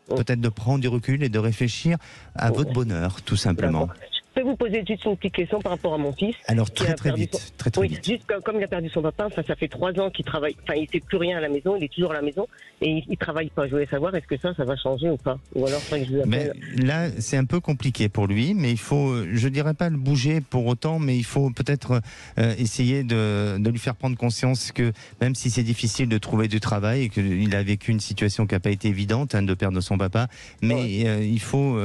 Speaker 3: peut-être de prendre du recul et de réfléchir à votre bonheur, tout simplement.
Speaker 7: Je peux vous poser juste une petite question par rapport à mon fils.
Speaker 3: Alors très vite.
Speaker 7: Juste comme il a perdu son papa, ça fait 3 ans qu'il travaille, il ne fait plus rien à la maison, il est toujours à la maison et il ne travaille pas. Je voulais savoir, est-ce que ça va changer ou pas? Ou alors, que je vous appelle.
Speaker 3: Mais là, c'est un peu compliqué pour lui, mais il faut, je ne dirais pas le bouger pour autant, mais il faut peut-être essayer de lui faire prendre conscience que même si c'est difficile de trouver du travail et qu'il a vécu une situation qui n'a pas été évidente de perdre son papa, mais il faut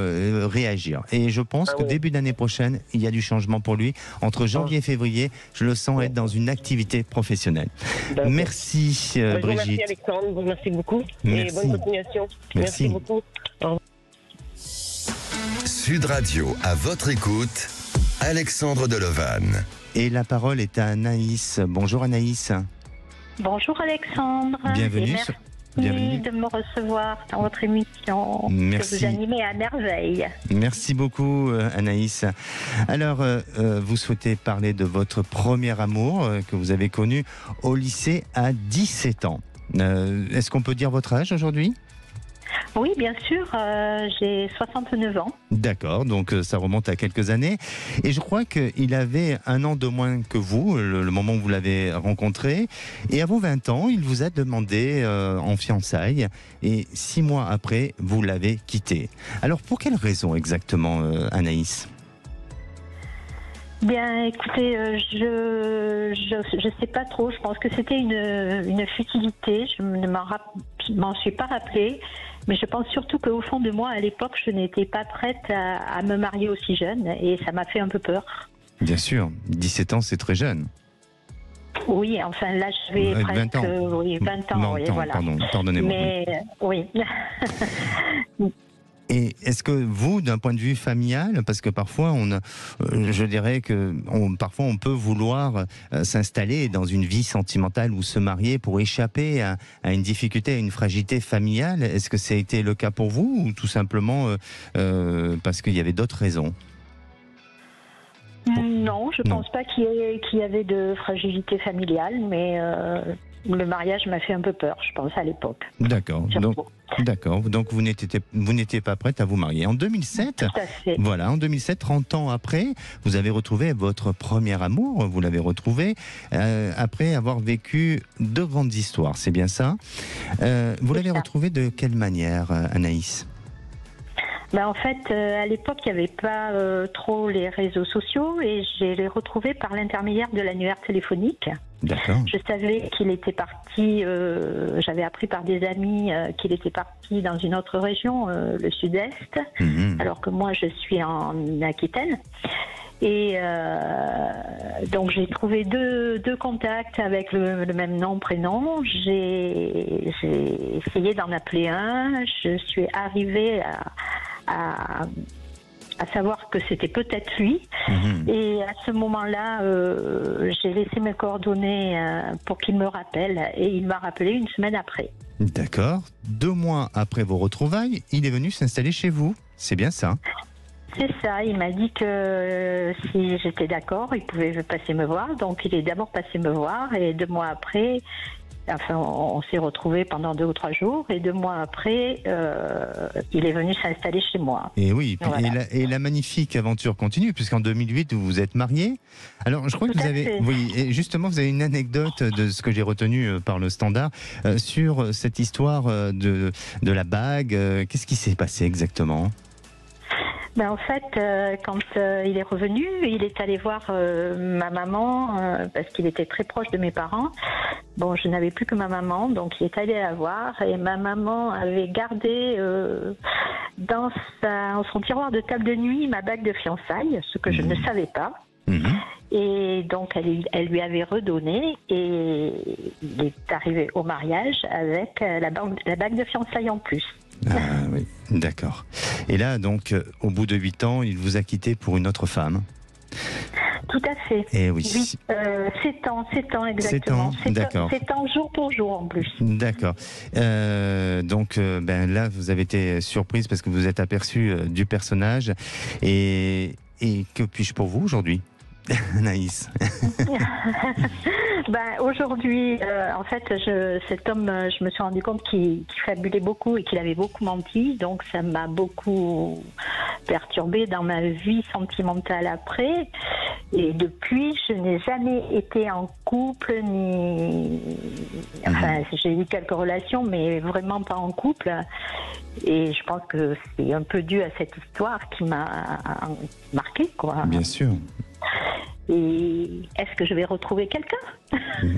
Speaker 3: réagir. Et je pense que début d'année prochaine, il y a du changement pour lui. Entre janvier et février, je le sens être dans une activité professionnelle. Merci Brigitte.
Speaker 7: Merci Alexandre, merci beaucoup.
Speaker 3: Merci.
Speaker 7: Et bonne continuation. Merci beaucoup.
Speaker 2: Sud Radio, à votre écoute, Alexandre Delovan.
Speaker 3: Et la parole est à Anaïs. Bonjour Anaïs.
Speaker 8: Bonjour Alexandre.
Speaker 3: Bienvenue.
Speaker 8: Merci de me recevoir dans votre émission.
Speaker 3: Merci.
Speaker 8: Que vous animez à merveille.
Speaker 3: Merci beaucoup Anaïs. Alors, vous souhaitez parler de votre premier amour que vous avez connu au lycée à 17 ans. Est-ce qu'on peut dire votre âge aujourd'hui ?
Speaker 8: Oui, bien sûr, j'ai 69 ans.
Speaker 3: D'accord, donc ça remonte à quelques années. Et je crois qu'il avait 1 an de moins que vous, le moment où vous l'avez rencontré. Et à vos 20 ans, il vous a demandé en fiançailles. Et 6 mois après, vous l'avez quitté. Alors, pour quelle raison exactement, Anaïs ?
Speaker 8: Bien, écoutez, je sais pas trop. Je pense que c'était une futilité. Je ne m'en suis pas rappelée. Mais je pense surtout qu'au fond de moi, à l'époque, je n'étais pas prête à me marier aussi jeune. Et ça m'a fait un peu peur.
Speaker 3: Bien sûr, 17 ans, c'est très jeune.
Speaker 8: Oui, enfin là, je vais presque...
Speaker 3: 20 ans.
Speaker 8: Oui, 20 ans,
Speaker 3: non,
Speaker 8: oui,
Speaker 3: voilà. Pardonnez-moi.
Speaker 8: Mais oui.
Speaker 3: Et est-ce que vous, d'un point de vue familial, parce que parfois, je dirais que parfois on peut vouloir s'installer dans une vie sentimentale ou se marier pour échapper à une difficulté, à une fragilité familiale. Est-ce que ça a été le cas pour vous ou tout simplement parce qu'il y avait d'autres raisons ?
Speaker 8: Non, je ne pense pas qu'il y avait de fragilité familiale, mais le mariage m'a fait un peu peur, je pense, à l'époque.
Speaker 3: D'accord. Donc vous n'étiez pas prête à vous marier. En 2007,
Speaker 8: tout à fait.
Speaker 3: Voilà, en 2007, 30 ans après, vous avez retrouvé votre premier amour, vous l'avez retrouvé, après avoir vécu 2 grandes histoires, c'est bien ça. Vous l'avez retrouvé de quelle manière, Anaïs ?
Speaker 8: En fait, à l'époque, il n'y avait pas trop les réseaux sociaux et je l'ai retrouvé par l'intermédiaire de l'annuaire téléphonique.
Speaker 3: D'accord.
Speaker 8: Je savais qu'il était parti, j'avais appris par des amis qu'il était parti dans une autre région, le sud-est, alors que moi je suis en Aquitaine. Et donc j'ai trouvé deux contacts avec le même nom, prénom. J'ai essayé d'en appeler un. Je suis arrivée à savoir que c'était peut-être lui. Et à ce moment-là, j'ai laissé mes coordonnées pour qu'il me rappelle. Et il m'a rappelé une semaine après.
Speaker 3: D'accord. 2 mois après vos retrouvailles, il est venu s'installer chez vous. C'est bien ça?
Speaker 8: C'est ça, il m'a dit que si j'étais d'accord, il pouvait passer me voir. Donc il est d'abord passé me voir et 2 mois après, enfin on s'est retrouvés pendant 2 ou 3 jours et 2 mois après, il est venu s'installer chez moi.
Speaker 3: Et oui,
Speaker 8: Voilà.
Speaker 3: et la magnifique aventure continue, puisqu'en 2008, vous vous êtes mariés. Alors, je crois que
Speaker 8: Tout
Speaker 3: vous
Speaker 8: à
Speaker 3: avez...
Speaker 8: fait.
Speaker 3: Oui, et justement, vous avez une anecdote de ce que j'ai retenu par le Standard sur cette histoire de la bague. Qu'est-ce qui s'est passé exactement?
Speaker 8: En fait, quand il est revenu, il est allé voir ma maman parce qu'il était très proche de mes parents. Bon, je n'avais plus que ma maman, donc il est allé la voir et ma maman avait gardé dans son tiroir de table de nuit ma bague de fiançailles, ce que je ne savais pas. Et donc elle lui avait redonné et il est arrivé au mariage avec la bague de fiançailles en plus.
Speaker 3: Ah oui, d'accord. Et là, donc, au bout de 8 ans, il vous a quitté pour une autre femme.
Speaker 8: Tout à fait.
Speaker 3: Et oui.
Speaker 8: 7 ans exactement.
Speaker 3: 7 ans, d'accord.
Speaker 8: 7 ans jour pour jour en plus.
Speaker 3: D'accord. Donc là, vous avez été surprise parce que vous êtes aperçue du personnage. Et que puis-je pour vous aujourd'hui, Anaïs?
Speaker 8: Aujourd'hui, en fait, cet homme, je me suis rendu compte qu'il fabulait beaucoup et qu'il avait beaucoup menti. Donc, ça m'a beaucoup perturbée dans ma vie sentimentale après. Et depuis, je n'ai jamais été en couple, Enfin, j'ai eu quelques relations, mais vraiment pas en couple. Et je pense que c'est un peu dû à cette histoire qui m'a marquée, quoi.
Speaker 3: Bien sûr.
Speaker 8: Et est-ce que je vais retrouver quelqu'un?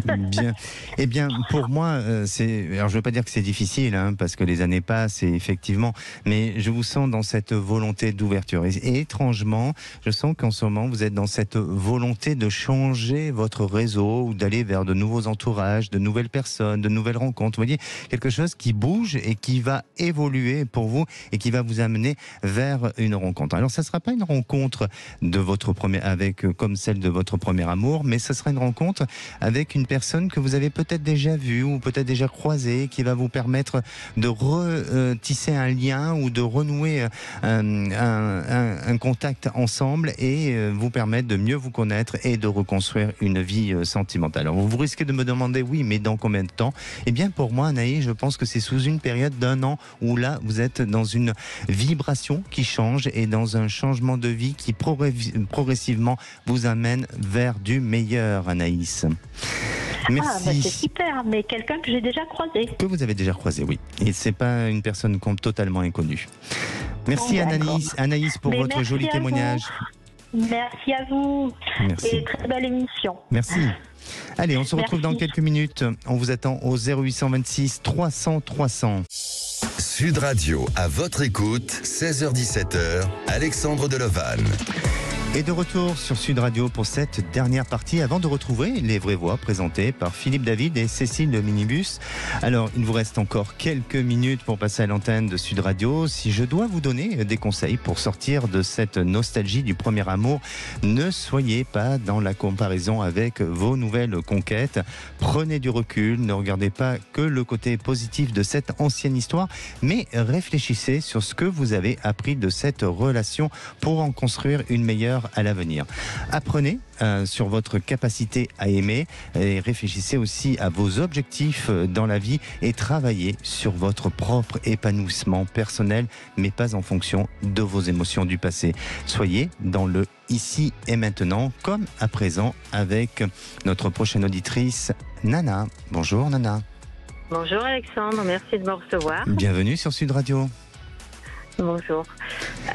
Speaker 3: Bien. Eh bien, pour moi, alors je ne veux pas dire que c'est difficile, parce que les années passent, et effectivement, mais je vous sens dans cette volonté d'ouverture. Et étrangement, je sens qu'en ce moment, vous êtes dans cette volonté de changer votre réseau ou d'aller vers de nouveaux entourages, de nouvelles personnes, de nouvelles rencontres. Vous voyez, quelque chose qui bouge et qui va évoluer pour vous et qui va vous amener vers une rencontre. Alors, ça ne sera pas une rencontre de votre comme celle de votre premier amour, mais ce sera une rencontre avec une personne que vous avez peut-être déjà vue ou peut-être déjà croisée, qui va vous permettre de retisser un lien ou de renouer un contact ensemble et vous permettre de mieux vous connaître et de reconstruire une vie sentimentale. Alors vous risquez de me demander, oui, mais dans combien de temps? Eh bien pour moi, Anaïs, je pense que c'est sous une période d'1 an où là, vous êtes dans une vibration qui change et dans un changement de vie qui progressivement vous amène vers du meilleur, Anaïs. Merci.
Speaker 8: C'est super, mais quelqu'un que j'ai déjà croisé.
Speaker 3: Que vous avez déjà croisé, oui. Et c'est pas une personne totalement inconnue. Merci Anaïs pour votre joli témoignage.
Speaker 8: Merci à vous.
Speaker 3: Merci.
Speaker 8: Et très belle émission.
Speaker 3: Merci. Allez, on se retrouve dans quelques minutes. On vous attend au 0826 300 300.
Speaker 2: Sud Radio, à votre écoute, 16h-17h, Alexandre Delovan.
Speaker 3: Et de retour sur Sud Radio pour cette dernière partie avant de retrouver les vraies voix présentées par Philippe David et Cécile de Minibus. Alors, il vous reste encore quelques minutes pour passer à l'antenne de Sud Radio. Si je dois vous donner des conseils pour sortir de cette nostalgie du premier amour, ne soyez pas dans la comparaison avec vos nouvelles conquêtes. Prenez du recul, ne regardez pas que le côté positif de cette ancienne histoire, mais réfléchissez sur ce que vous avez appris de cette relation pour en construire une meilleure à l'avenir. Apprenez sur votre capacité à aimer et réfléchissez aussi à vos objectifs dans la vie et travaillez sur votre propre épanouissement personnel, mais pas en fonction de vos émotions du passé. Soyez dans le ici et maintenant, comme à présent avec notre prochaine auditrice, Nana. Bonjour Nana.
Speaker 9: Bonjour Alexandre, merci de me recevoir.
Speaker 3: Bienvenue sur Sud Radio.
Speaker 9: Bonjour.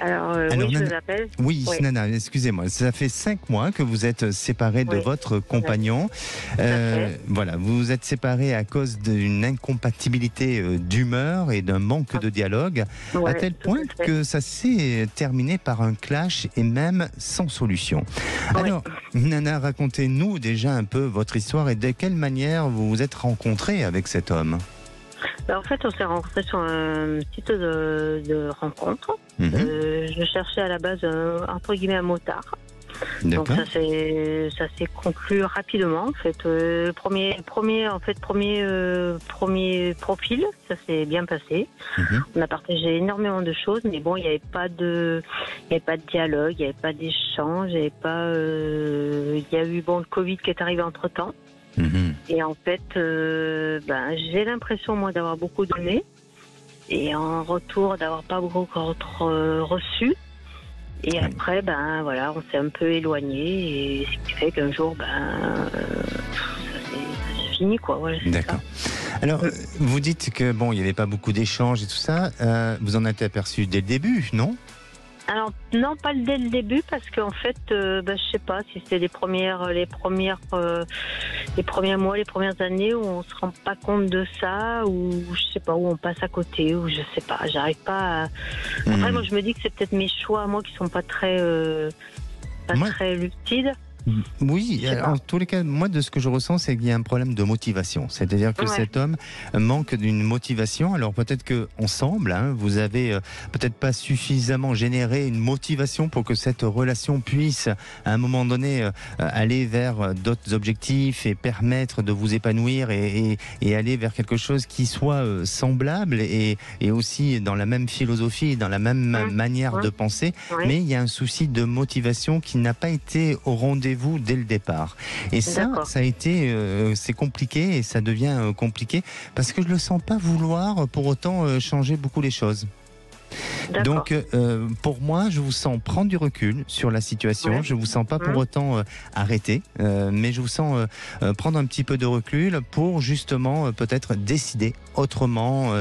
Speaker 9: Alors, oui, je
Speaker 3: Nana,
Speaker 9: vous appelle.
Speaker 3: Oui, Nana, excusez-moi. Ça fait 5 mois que vous êtes séparée de votre compagnon. Voilà, vous vous êtes séparée à cause d'une incompatibilité d'humeur et d'un manque de dialogue, à tel point que ça s'est terminé par un clash et même sans solution. Alors, Nana, racontez-nous déjà un peu votre histoire et de quelle manière vous vous êtes rencontrée avec cet homme.
Speaker 9: En fait, on s'est rencontrés sur un site de rencontre. Je cherchais à la base, entre guillemets, un motard. Donc ça s'est conclu rapidement. En fait, premier profil, ça s'est bien passé. On a partagé énormément de choses, mais bon, il n'y avait pas de dialogue, il n'y avait pas d'échange, il y a eu le Covid qui est arrivé entre temps. Et en fait, j'ai l'impression, moi, d'avoir beaucoup donné et en retour d'avoir pas beaucoup reçu. Et après, voilà, on s'est un peu éloigné et ce qui fait qu'un jour, ça s'est fini, quoi. Voilà, d'accord.
Speaker 3: Alors, vous dites que il n'y avait pas beaucoup d'échanges et tout ça. Vous en êtes aperçu dès le début, non ?
Speaker 9: Alors non, pas dès le début, parce qu'en fait, je sais pas si c'était les premiers mois, les premières années où on se rend pas compte de ça, ou je sais pas, où on passe à côté, ou je sais pas, j'arrive pas à... Après, moi je me dis que c'est peut-être mes choix, moi, qui sont pas très lucides.
Speaker 3: Oui, en tous les cas, moi, de ce que je ressens, c'est qu'il y a un problème de motivation. C'est-à-dire que cet homme manque d'une motivation. Alors peut-être qu'ensemble, vous avez peut-être pas suffisamment généré une motivation pour que cette relation puisse, à un moment donné, aller vers d'autres objectifs et permettre de vous épanouir et aller vers quelque chose qui soit semblable et aussi dans la même philosophie, dans la même manière de penser. Mais il y a un souci de motivation qui n'a pas été au rendez-vous dès le départ. Et ça a été, c'est compliqué et ça devient compliqué parce que je ne le sens pas vouloir pour autant changer beaucoup les choses. Donc, pour moi, je vous sens prendre du recul sur la situation. Je ne vous sens pas pour autant arrêter, mais je vous sens prendre un petit peu de recul pour justement peut-être décider autrement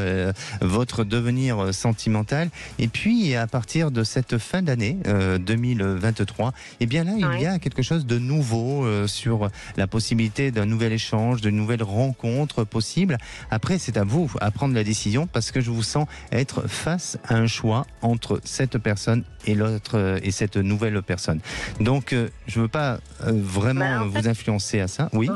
Speaker 3: votre devenir sentimental. Et puis, à partir de cette fin d'année 2023, eh bien là, il y a quelque chose de nouveau sur la possibilité d'un nouvel échange, de nouvelles rencontres possibles. Après, c'est à vous à prendre la décision parce que je vous sens être face à un choix entre cette personne et l'autre et cette nouvelle personne. Donc, je ne veux pas vraiment vous influencer à ça. Oui.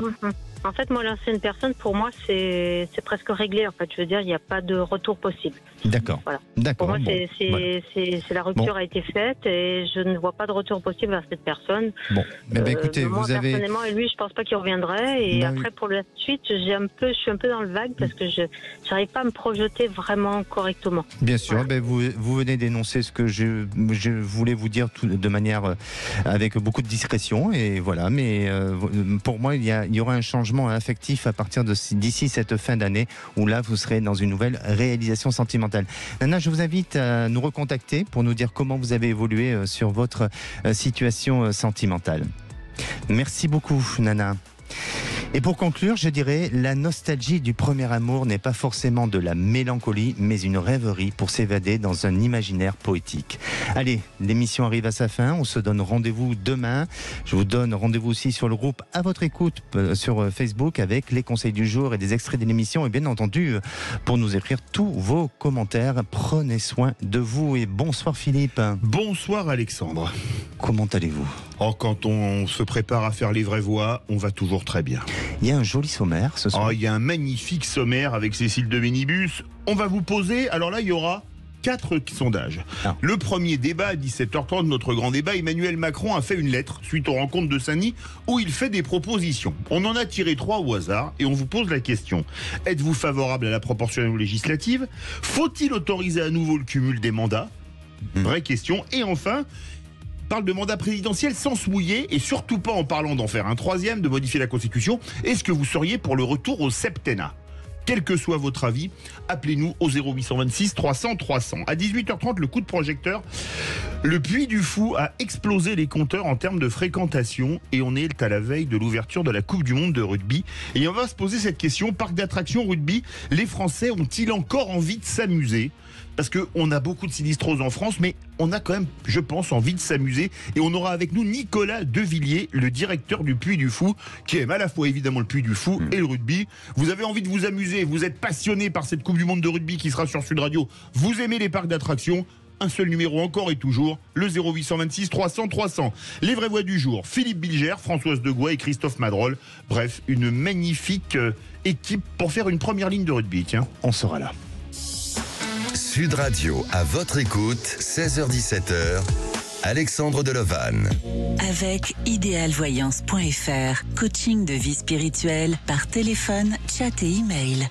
Speaker 9: En fait, moi, l'ancienne personne, pour moi, c'est presque réglé. En fait, je veux dire, il n'y a pas de retour possible.
Speaker 3: D'accord.
Speaker 9: Voilà.
Speaker 3: D'accord.
Speaker 9: Pour moi, la rupture a été faite et je ne vois pas de retour possible vers cette personne.
Speaker 3: Bon, écoutez,
Speaker 9: moi,
Speaker 3: vous avez...
Speaker 9: personnellement, et lui, je pense pas qu'il reviendrait. Et après, pour la suite, je suis un peu dans le vague parce que je n'arrive pas à me projeter vraiment correctement.
Speaker 3: Bien sûr. Voilà. Vous venez d'énoncer ce que je voulais vous dire de manière avec beaucoup de discrétion. Et voilà. Mais pour moi, il y aura un changement affectif à partir d'ici cette fin d'année où là vous serez dans une nouvelle réalisation sentimentale. Nana, je vous invite à nous recontacter pour nous dire comment vous avez évolué sur votre situation sentimentale. Merci beaucoup, Nana. Et pour conclure, je dirais, la nostalgie du premier amour n'est pas forcément de la mélancolie, mais une rêverie pour s'évader dans un imaginaire poétique. Allez, l'émission arrive à sa fin, on se donne rendez-vous demain. Je vous donne rendez-vous aussi sur le groupe À votre écoute sur Facebook avec les conseils du jour et des extraits de l'émission et bien entendu pour nous écrire tous vos commentaires. Prenez soin de vous et bonsoir Philippe.
Speaker 10: Bonsoir Alexandre.
Speaker 3: Comment allez-vous ?
Speaker 10: Quand on se prépare à faire les vraies voix, on va toujours très bien.
Speaker 3: Il y a un joli sommaire ce soir.
Speaker 10: Il y a un magnifique sommaire avec Cécile de Minibus. On va vous poser, alors là il y aura 4 sondages. Le premier débat à 17h30, notre grand débat, Emmanuel Macron a fait une lettre suite aux rencontres de Saint-Denis où il fait des propositions. On en a tiré 3 au hasard et on vous pose la question. Êtes-vous favorable à la proportionnelle ou législative ? Faut-il autoriser à nouveau le cumul des mandats ? Vraie question. Et enfin, parle de mandat présidentiel sans se mouiller et surtout pas en parlant d'en faire un 3e, de modifier la Constitution. Est-ce que vous seriez pour le retour au septennat ? Quel que soit votre avis, appelez-nous au 0826 300 300. À 18h30, le coup de projecteur. Le Puy du Fou a explosé les compteurs en termes de fréquentation et on est à la veille de l'ouverture de la Coupe du Monde de rugby. Et on va se poser cette question, parc d'attractions rugby, les Français ont-ils encore envie de s'amuser ? parce qu'on a beaucoup de sinistroses en France, mais on a quand même, je pense, envie de s'amuser. Et on aura avec nous Nicolas Devilliers, le directeur du Puy du Fou, qui aime à la fois évidemment le Puy du Fou et le rugby. Vous avez envie de vous amuser, vous êtes passionné par cette Coupe du Monde de rugby qui sera sur Sud Radio, vous aimez les parcs d'attractions, un seul numéro encore et toujours, le 0826 300 300. Les vraies voix du jour, Philippe Bilger, Françoise Degois et Christophe Madrol. Bref, une magnifique équipe pour faire une première ligne de rugby. Tiens, on sera là.
Speaker 2: Sud Radio, à votre écoute, 16h-17h, Alexandre Delovan.
Speaker 1: Avec idéalvoyance.fr, coaching de vie spirituelle par téléphone, chat et email.